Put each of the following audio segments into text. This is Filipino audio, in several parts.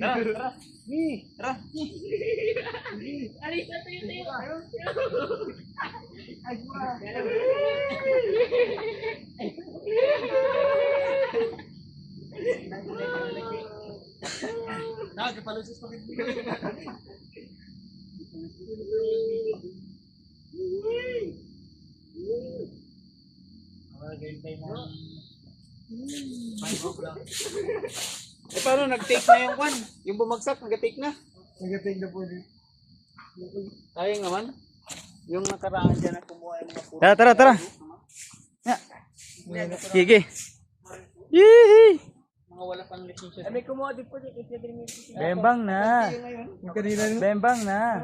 Tara, tara. Tara. Alis na tayo. Nakapalusis pa rin. Eh paano nag-take na yung kwan? Yung bumagsak, nag-take na? Nag-take na po din. Sayang naman. Yung nakaraan dyan na kumuha yung mga puro. Tara, tara, tara. Sige. Yee! Mga wala pang lisensya. May kumuha din po dito. Bembang na. Yung kanina no? Bembang na.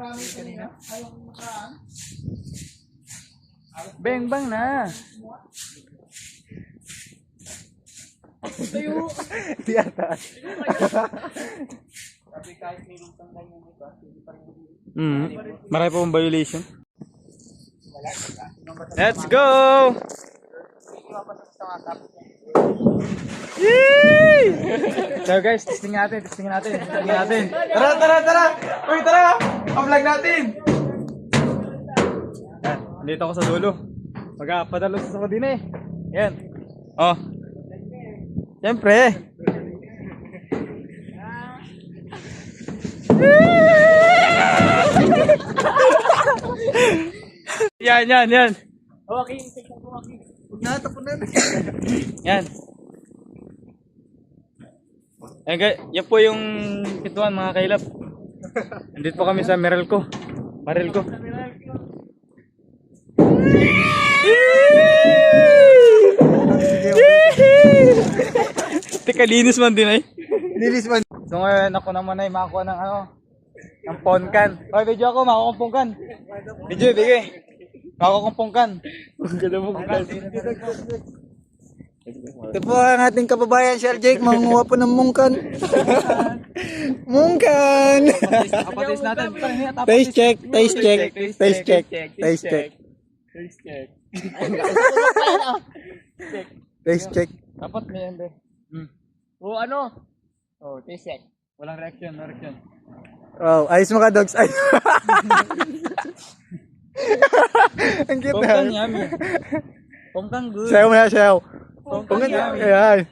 Bembang na. Di atas. Sabi kahit mayroong tanggal yung ito, hindi pa rin Marami pa pong violation. Let's go! Yee! So guys, testing natin. Tara, tara, tara! Uy, tara! Ang-vlog natin! Yan, nandito ako sa dulo. Magpadalos ako din eh. Yan. Oh. Siyempre. Yan. Okay, tingnan ko okay. Huwag na, tapon na. Yan. Yan po yung pituan mga kailap. Nandito po kami sa Meralco. Teka, linis man din ay. Lilis man. So ngayon ako naman ay makakuha ng ng ponkan. Oy, video ako, makakuha ng ponkan. Video, bigay. Makakuha ng ponkan. Ito po ang ating kababayan, Sir Jake. Mangunguha po ng mungkan. Mungkan! Apatis natin. Taste check. Taste check. Dapat may yan be. O ano? Oh, taste check. Walang reaction, no reaction. Wow, ayos mo ka, dogs. Ayos. Ang cute Pongkang na. yummy. Pongkang good. Sayaw mo na, sayaw. Pongkang yummy. Ayan.